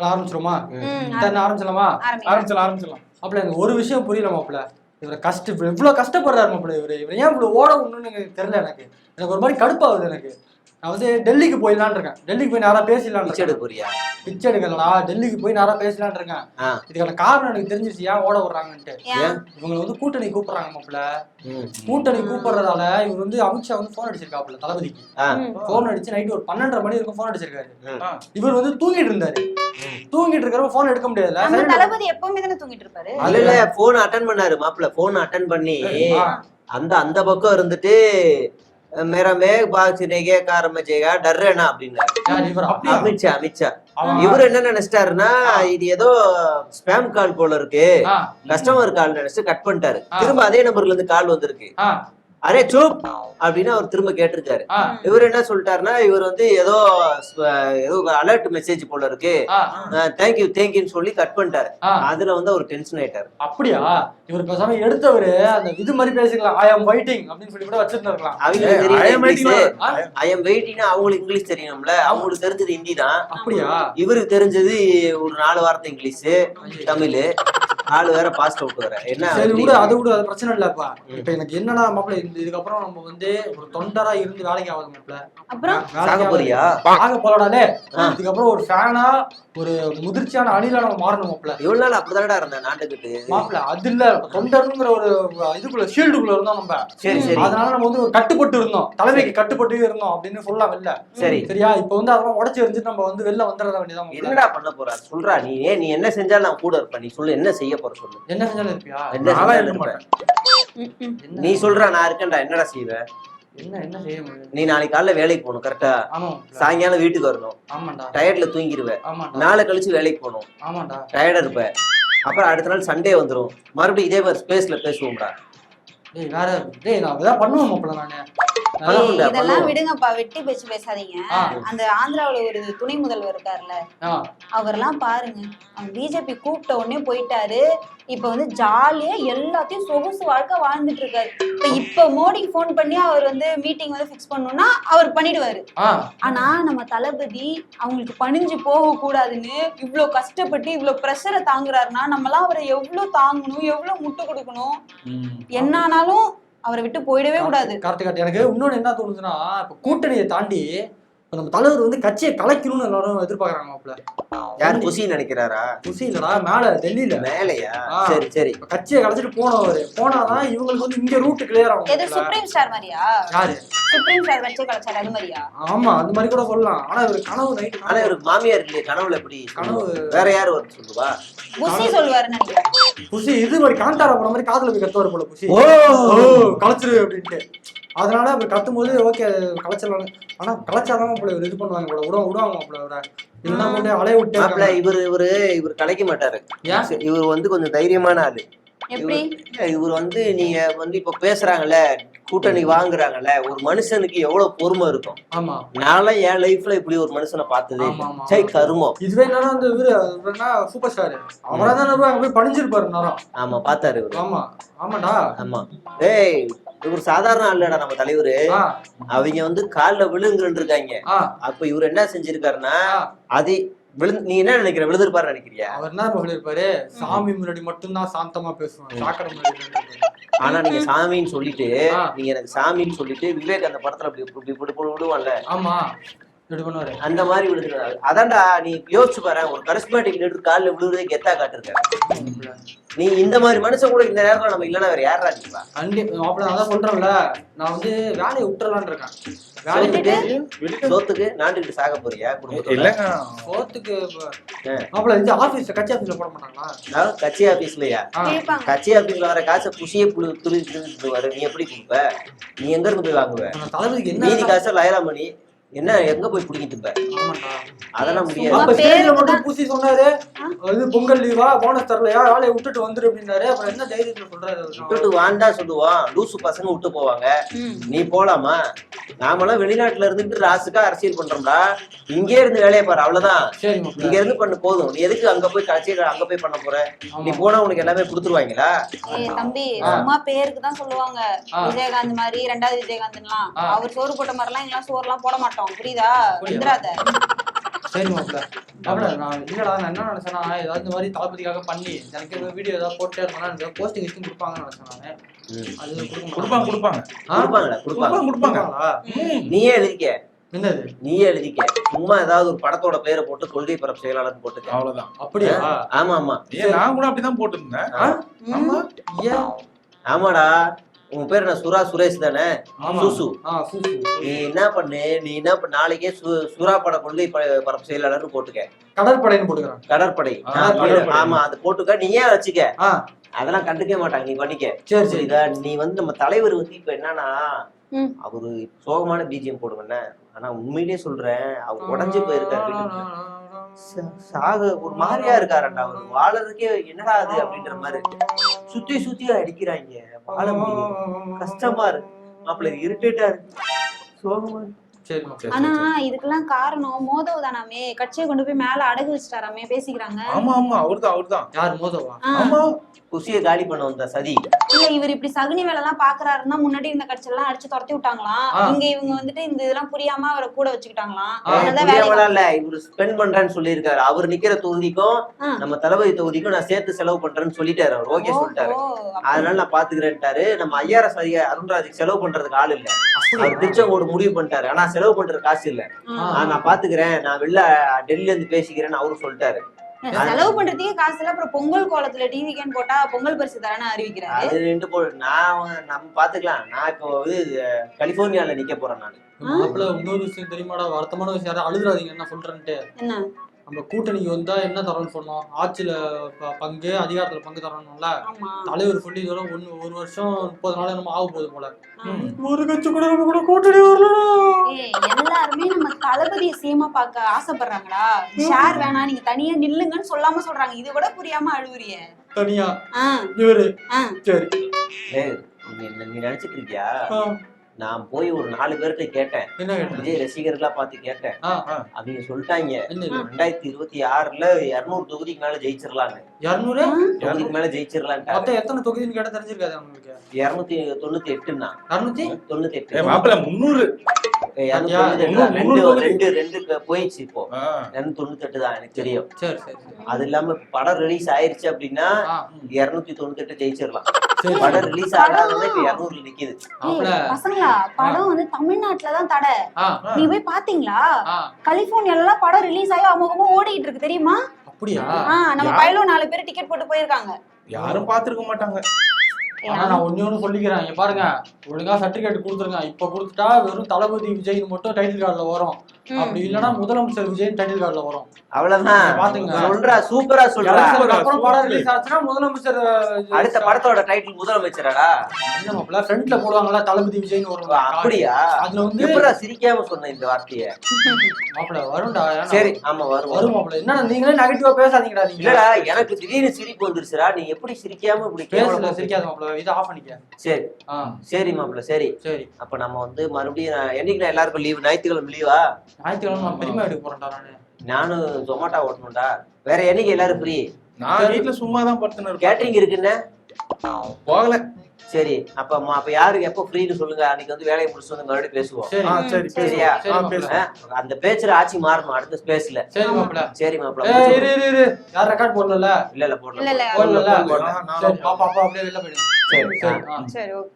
ஆரம்பிச்சிருமா? ஆரம்பிச்சலாமா? ஆரம்பிச்சலாம். அப்பல எனக்கு ஒரு விஷயம் புரியல மாப்பிள்ள. இவரை இவ்வளவு கஷ்டப்படுறாரு மாப்பிள்ள. இவர் ஏன் இவ்வளவு ஓட விடணும்னு எனக்கு தெரியல. எனக்கு ஒரு மாதிரி கடுப்பாகுது. எனக்கு நான் வந்து டெல்லிக்கு போயிடலான் இருக்கேன். டெல்லிக்கு போய் நேரா பேசலான் பிச்சை எடுக்கலடா. டெல்லிக்கு போய் நேரா பேசலான் இருக்கேன். இதுக்கான காரணம் எனக்கு தெரிஞ்சிருச்சு ஏன் ஓட விடுறாங்கன்ட்டு. இவங்க வந்து கூட்டணி கூப்பிடுறாங்க மாப்பிள்ள. கூட்டணி கூப்பிடுறதால இவர் வந்து அமித்ஷா வந்து போன் அடிச்சிருக்காப்புல தளபதிக்கு. போன் அடிச்சு நைட் ஒரு 12:30 மணி வரைக்கும் போன் அடிச்சிருக்காரு. இவர் வந்து தூங்கிட்டு இருந்தாரு. தூங்கிட்டு இருக்கிறப்ப போன் எடுக்க முடியாதுல்ல. தளபதி எப்பவுமே தானே தூங்கிட்டு இருப்பாரு. இல்ல போன் அட்டெண்ட் பண்ணாரு மாப்பிள்ள. போன் அட்டெண்ட் பண்ணி அந்த பக்கம் இருந்துட்டு मेरा मेघ भाग चिनेगे காரமச்சேகா டர்ரேனா அப்படின்னாரு அமித்ஷா. இவர் என்ன நினைச்சிட்டாருன்னா இது ஏதோ ஸ்பேம் கால் போல இருக்கு, கஸ்டமர் கால் நினைச்சு கட் பண்ணிட்டாரு. திரும்ப அதே நம்பர்ல இருந்து கால் வந்திருக்கு. அரே சூப் அப்படின்னு அவர் திரும்ப கேட்டிருக்காரு. இவர் என்ன சொல்லிட்டாருன்னா இவர் வந்து ஏதோ அலர்ட் மெசேஜ் போல இருக்கு, தேங்க்யூன்னு சொல்லி கட் பண்ணிட்டாரு. அதுல வந்து அவர் டென்ஷன் ஆயிட்டாரு. அப்படியா? இவர் பேசாம எடுத்தவரு அந்த இது மாதிரி பேசிக்கலாம், ஐ அம் வெயிட்டிங் அப்படின்னு சொல்லி கூட வச்சிருந்திருக்கலாம். அவங்களுக்கு தெரியும் ஐ அம் வெயிட்டிங்னா அவங்களுக்கு இங்கிலீஷ் தெரியணும்ல. அவங்களுக்கு தெரிஞ்சது ஹிந்தி தான். அப்படியா? இவருக்கு தெரிஞ்சது ஒரு 4 வார்த்தை இங்கிலீஷ், தமிழ், 4 வேற பாஸ்ட் அவுட் வேற. என்ன அது கூட அது பிரச்சனை இல்லப்பா. இப்ப எனக்கு என்னன்னா மாப்பிள்ள, இதுக்கப்புறம் நம்ம வந்து ஒரு தொண்டரா இருந்து வேலைக்கு ஆகாது மாப்பிள்ள. அப்புறம் ஆக போறாடே. இதுக்கப்புறம் ஒரு ஃபேனா ஒரு முதிர்ச்சியான அணிலா நம்ம மாறணும் மாப்பிள்ள. இவ்வளவு நாள் அப்படிதான்டா இருந்தேன் நாட்டுக்கிட்டு மாப்பிள்ள. அது இல்ல, தொண்டருங்கிற ஒரு இதுக்குள்ள ஷீல்டுக்குள்ள இருந்தோம் நம்ம. சரி. அதனால நம்ம வந்து கட்டுப்பட்டு இருந்தோம், தலைமைக்கு கட்டுப்பட்டு இருந்தோம் அப்படின்னு சொல்லலாம் இல்ல. சரியா? இப்ப வந்து அதெல்லாம் உடச்சு எரிஞ்சுட்டு நம்ம வந்து வெளில வந்துட வேண்டியதான். என்னடா பண்ண போறா சொல்றா? நீ என்ன செஞ்சாலும் நான் கூட இருப்பேன். நீ சொல்லு, என்ன செய்ய போற சொல்லு. என்ன செஞ்சாலும் இருப்பியா? நீ சொல்ற நான் இருக்கேன்டா. என்னடா செய்வ? என்ன செய்ய முடியும்? நீ நாளைக்கு காலைல வேலைக்கு போகணும் கரெக்டா? சாயங்காலம் வீட்டுக்கு வரணும். டயர்ட்ல தூங்கிடுவேன். நாளை கழிச்சு வேலைக்கு போகணும். டயர்டா இருப்ப. அப்புறம் அடுத்த நாள் சண்டே வந்துரும். மறுபடியும் இதே மாதிரி ஸ்பேஸ்ல பேசுவோம்டா. நான் பண்ணுவோம் மாப்பிள்ள. நானு இதெல்லாம் விடுங்கப்பா, வெட்டி பேச்சு பேசாதீங்க. அந்த ஆந்திராவில ஒரு துணை முதல்வர் இருக்காருல்ல, அவரெல்லாம் பாருங்க, அவங்க பிஜேபி கூப்பிட்ட உடனே போயிட்டாரு. இப்ப வந்து ஜாலியா எல்லாத்தையும் சொகுசு வாழ்க்கை வாழ்ந்துட்டு இருக்காரு. இப்ப மோடிக்கு போன் பண்ணி அவர் வந்து மீட்டிங் வந்து பிக்ஸ் பண்ணணும்னா அவர் பண்ணிடுவாரு. ஆனா நம்ம தளபதி அவங்களுக்கு பணிஞ்சு போக கூடாதுன்னு இவ்வளவு கஷ்டப்பட்டு இவ்வளவு பிரஷரை தாங்குறாருன்னா நம்மளாம் அவரை எவ்வளவு தாங்கணும், எவ்வளவு முட்டு கொடுக்கணும். என்னானாலும் அவரை விட்டு போயிடவே கூடாது. கரெக்ட். எனக்கு இன்னொன்னு என்ன தோணுதுன்னா, இப்ப கூட்டணியை தாண்டி நம்ம தலைவர் வந்து கட்சியை கலைக்கணும்னு எல்லாரும் எதிர்பார்க்கறாங்க மாப்பிள்ள. யாரு குசி நினைக்கிறாரா? குசி இல்லடா, மேல டெல்லியில. மேலையா? சரி. கட்சியை கலைச்சிட்டு போனாதான் இவங்களுக்கு வந்து இங்க ரூட் கிளியர் ஆகும். எது சுப்ரீம் ஸ்டார் மாதிரியா? யாரு சுப்ரீம் ஸ்டார் கட்சியை கலைச்சாரு அது மாதிரியா? ஆமா, அந்த மாதிரி கூட சொல்லலாம். ஆனா இவரு கனவு நைட். ஆனா இவருக்கு மாமியார் இல்லையே, கனவுல எப்படி கனவு? வேற யாரு வந்து சொல்லுவா? குசி சொல்லுவாரு நினைக்கிறேன். குசி இது மாதிரி காண்டார போற மாதிரி காதுல போய் கத்துவாரு போல குசி. கலைச்சிரு அப்படின்ட்டு. அதனால அப்படி கத்தும்போது ஓகே கலைச்சிடலாம். ஆனா கலைச்சாதான் போல இவர் இது பண்ணுவாங்க போல, விடுவாங்க போல. இவரை இல்லைன்னா போட்டு அலைய விட்டு இவர் கலைக்க மாட்டாரு. இவர் வந்து கொஞ்சம் தைரியமான ஆளு. இவர் வந்து நீங்க வந்து இப்ப பேசுறாங்கல்ல, கூட்டணி வாங்குறாங்கல்ல, ஒரு மனுஷனுக்கு எவ்வளவு பொறுமை இருக்கும். நான்லாம் என் லைஃப்ல இப்படி ஒரு மனுஷனை பார்த்ததே சை கருமம். இதுவே என்னன்னா அந்த இவரு சூப்பர் ஸ்டார் அவராதான் அங்க போய் பணிஞ்சிருப்பாரு நேரம். ஆமா பாத்தாரு இவரு. ஆமாடா. ஆமா. ஏய் இவர் சாதாரண ஆளுடா நம்ம தலைவரு. அவங்க வந்து கால்ல விழுங்குன்னு இருக்காங்க. அப்ப இவர் என்ன செஞ்சிருக்காருன்னா அது நீ என்ன நினைக்கிற? விழுந்திருப்பாரு நினைக்கிறியா? அவர் என்ன விழுந்திருப்பாரு? சாமி முன்னாடி மட்டும்தான் சாந்தமா பேசுவாங்க. ஆனா நீங்க சாமின்னு சொல்லிட்டு நீங்க எனக்கு சாமின்னு சொல்லிட்டு விவேக் அந்த படத்துல அப்படி விடுவான்ல, ஆமா அந்த மாதிரி விழுந்துருக்காரு. அதான்டா நீ யோசிச்சு பாரு, ஒரு கரிஸ்மாட்டிக் லீடர் காலில் விழுறதே கெத்தா காட்டிருக்க. நீ இந்த மாதிரி மனுஷன் கூட இந்த நேரத்துல நம்ம இல்லைன்னா வேற யாரா இருக்கா? அதான் சொல்றேன்ல, நான் வந்து வேலையை விட்டுறலான்னு இருக்கேன். சோத்துக்கு நாட்டுக்கு சாக போறியா? சோத்துக்கு ஆபீஸ்ல கட்சி ஆபீஸ்ல போட மாட்டாங்களா? கட்சி ஆபீஸ்லயா? கட்சி ஆபீஸ்ல வர காசை புஷியே துருவாரு. நீ எப்படி கொடுப்ப? நீ எங்க இருந்து போய் வாங்குவ? தளபதிக்கு மீதி காசை லயலாமணி என்ன எங்க போய் குடிக்கிட்டு? அதெல்லாம் முடியாது. பூசி சொன்னாரு பொங்கல் லீவா போனஸ் தரலையா, வேலையை விட்டுட்டு வந்துரு அப்படின்னாரு. அப்புறம் என்ன தைரியத்துல சொல்றாரு? விட்டுட்டு வாண்டா சொல்லுவான். லூசு பசங்க விட்டு போவாங்க, நீ போலாமா? நாமெல்லாம் வெளிநாட்டுல இருந்துட்டு ராசுக்கா அரசியல் பண்றோம்டா. இங்கே இருந்து வேலையை பாரு, அவ்வளவுதான். இங்க இருந்து பண்ணு போதும். நீ எதுக்கு அங்க போய் கட்சியில அங்க போய் பண்ண போற? நீ போனா உனக்கு எல்லாமே கொடுத்துருவாங்களா? தம்பி சும்மா பேருக்கு தான் சொல்லுவாங்க. விஜயகாந்த் மாதிரி 2வது விஜயகாந்த் எல்லாம் அவர் சோறு போட்ட மாதிரி எல்லாம் சோறு எல்லாம் போட மாட்டோம். புரியுதா? சரி மாப்பிள்ள மாப்பிள்ள நான் இல்லடா நான் என்ன நினைச்சேன்னா ஏதாவது இந்த மாதிரி தளபதிக்காக பண்ணி எனக்கு வீடியோ ஏதாவது போட்டே இருந்தா எனக்கு போஸ்டிங் கிஸ்டிங் கொடுப்பாங்கன்னு நினைச்சேன் நானு. அது கொடுப்பாங்களா நீயே எழுதிக்க. என்னது நீயே எழுதிக்க. சும்மா ஏதாவது ஒரு படத்தோட பேரை போட்டு கொள்கை பரப்பு செயலாளர் போட்டுக்க. அவ்வளவுதான். அப்படியா? ஆமா ஆமா. நான் கூட அப்படிதான் போட்டுருந்தேன். ஆமாடா உன் பேர் என்ன சுரேஷ் தானே? சுசு. நீ என்ன பண்ணு நாளைக்கே சுறா பட கொள்கை பரப்பு செயலாளர்னு போட்டுக்க. கடற்படைன்னு போட்டுக்கிறேன். கடற்படை. ஆமா அது போட்டுக்க. நீ ஏன் வச்சுக்க, அதெல்லாம் கண்டுக்க மாட்டாங்க. நீ பண்ணிக்க. சரி சரி. நீ வந்து நம்ம தலைவர் வந்து இப்ப என்னன்னா அவரு சோகமான பிஜிஎம் போடுவேன்ன, ஆனா உண்மையிலேயே சொல்றேன் அவர் உடஞ்சு போயிருக்காரு. சாக ஒரு மாதிரியா இருக்காருண்டா. அவரு வாழறதுக்கே என்னடா அது அப்படின்ற மாதிரி சுத்தி அடிக்கிறாங்க. வாழ முடியும், கஷ்டமா இருக்கு மாப்பிள்ள, இரிட்டேட்டா இருக்கு, சோகமா இருக்கு. ஆனா இதுக்கெல்லாம் காரணம் மோதவ் தானாமே. கட்சியை கொண்டு போய் மேல அடகு வச்சுட்டாராமே பேசிக்கிறாங்க. ஆமா ஆமா அவர்தான். யார் மோதவா? ஆமா குசியை காலி பண்ண வந்த சதி. இல்ல இவர் இப்படி சகுனி வேலை எல்லாம் பாக்குறாருன்னா முன்னாடி இந்த கட்சி எல்லாம் அடிச்சு துரத்தி விட்டாங்களாம். இவங்க வந்துட்டு இந்த இதெல்லாம் புரியாம அவரை கூட வச்சுக்கிட்டாங்களாம். இல்ல இவரு ஸ்பெண்ட் பண்றேன்னு சொல்லியிருக்காரு. அவர் நிக்கிற தொகுதிக்கும் நம்ம தளபதி தொகுதிக்கும் நான் சேர்த்து செலவு பண்றேன்னு சொல்லிட்டாரு. அவர் ஓகே சொல்லிட்டாரு. அதனால நான் பாத்துக்கிறேன்ட்டாரு. நம்ம ஐஆர்எஸ் அருண்ராஜுக்கு செலவு பண்றதுக்கு ஆள் இல்ல. அவர் திருச்செங்கோடு முடிவு பண்ணிட்டாரு. ஆனா செலவு பண்ற காசு இல்ல. நான் பாத்துக்கிறேன், நான் வெளில டெல்லியில இருந்து பேசிக்கிறேன்னு அவரும் சொல்லிட்டாரு. செலவு பண்றதுக்கே காசு இல்ல. அப்புறம் பொங்கல் கோலத்துல டிவிக்கேன்னு போட்டா பொங்கல் பரிசு தரேன்னு அறிவிக்கிறாரு. அது நம்ம பாத்துக்கலாம். நான் இப்போ கலிபோர்னியால நிக்க போறேன் நானு. மாப்பிள்ள இன்னொரு விஷயம் தெரியுமாடா, வருத்தமான விஷயம். யாரும் அழுதுறாதீங்க என்ன சொல்றேன்ட்டு. என்ன நம்ம கூட்டணிக்கு வந்தா என்ன தரோம்னு சொன்னோம், ஆட்சியில பங்கு அதிகாரத்துல பங்கு தரணும்ல. தலைவர் சொல்லி இதெல்லாம் ஒரு வருஷம் 30 நாள் நம்ம ஆக போகுது போல. ஒரு கட்சி கூட நம்ம கூட கூட்டணி வரலாம். எல்லாருமே நம்ம தளபதியை சேமா பார்க்க ஆசைப்படுறாங்களா? ஷேர் வேணாம் நீங்க தனியா நில்லுங்கன்னு சொல்லாம சொல்றாங்க. இது கூட புரியாம அழுவுறிய தனியா இவரு. சரி நீ நினைச்சிட்டு இருக்கியா? நான் போய் ஒரு 4 பேர்கிட்ட கேட்டேன், விஜய் ரசிகர்களா பார்த்து கேட்டேன். அவங்க சொல்லிட்டாங்க 2026ல 200 தொகுதிக்கு மேல ஜெயிச்சிடலான்னு. 200 தொகுதிக்கு மேல ஜெயிச்சிடலாம். எத்தனை தொகுதின்னு கேட்டா தெரிஞ்சிருக்காது உங்களுக்கு? 298ன்னா 298 மாப்பிள்ள 300 ரெண்டு போயிடுச்சு. இப்போ 298 தான் எனக்கு தெரியும். அது இல்லாம படம் ரிலீஸ் ஆயிருச்சு அப்படின்னா 298 ஜெயிச்சிடலாம். படம் ரிலீஸ் ஆகாதவங்க இப்ப 200ல நிக்குது. பசங்களா படம் வந்து தமிழ்நாட்டுலதான் தடை. நீ போய் பாத்தீங்களா? கலிபோர்னியால படம் ரிலீஸ் ஆகி அமோகமா ஓடிட்டு இருக்கு தெரியுமா? அப்படியா? நம்ம பையலும் 4 பேர் டிக்கெட் போட்டு போயிருக்காங்க. யாரும் பாத்துருக்க மாட்டாங்க. ஆனா நான் ஒண்ணு சொல்லிக்கிறேன், இங்க பாருங்க, ஒழுங்கா சர்டிபிகேட் கொடுத்துருங்க. இப்ப கொடுத்துட்டா வெறும் தளபதி விஜய் மட்டும் டைட்டில் கார்டுல வரும். அப்படி இல்லன்னா முதலமைச்சர் விஜய் டைட்டில் கார்டுல வரும். அவ்வளவுதான். பாத்துங்க. சொல்றா சூப்பரா சொல்றா. அப்புறம் படம் ரிலீஸ் ஆச்சுன்னா முதலமைச்சர் அடுத்த படத்தோட டைட்டில் முதலமைச்சரடா. என்ன மாப்ள ஃப்ரண்ட்ல போடுவாங்கல தளபதி விஜய்னு வரும். அப்படியா? அதுல வந்து எப்பறா சிரிக்காம சொன்ன இந்த வார்த்தையை? மாப்ள வரும்டா. சரி ஆமா வரும் மாப்ள. என்ன நீங்களே நெகட்டிவா பேசாதீங்கடா. நீங்க இல்லடா எனக்கு திடீர்னு சிரிப்பு வந்துருச்சுடா. நீ எப்படி சிரிக்காம இப்படி பேசல? சிரிக்காத மாப்ள, இத ஆஃப் பண்ணிக்க. சரி சரி மாப்ள சரி. அப்ப நம்ம வந்து மறுபடியும் என்னைக்கு எல்லாருக்கும் லீவ்? ஞாயிற்றுக்கிழமை லீவா? ஞாயிற்றுக்கிழமை நான் பெரியமா எடுக்க போறேன்டா. நானும் ஜொமேட்டோ ஓட்டணும்டா. வேற என்னைக்கு எல்லாரும் ஃப்ரீ? நான் வீட்டுல சும்மா தான் படுத்துனேன். கேட்டரிங் இருக்குன்னு போகல. சரி அப்ப யாருக்கு எப்ப ஃப்ரீன்னு சொல்லுங்க. அன்னைக்கு வந்து வேலையை முடிச்சு வந்து மறுபடியும் பேசுவோம். சரியா? அந்த பேச்சுல ஆட்சி மாறணும் அடுத்த ஸ்பேஸ்ல. சரி மாப்ள. சரி மாப்ள. யார் ரெக்கார்ட் போடல? இல்ல போடல. சரி பாப்பா அப்படியே வெளில போயிடுங்க. சரி சரி ஓகே.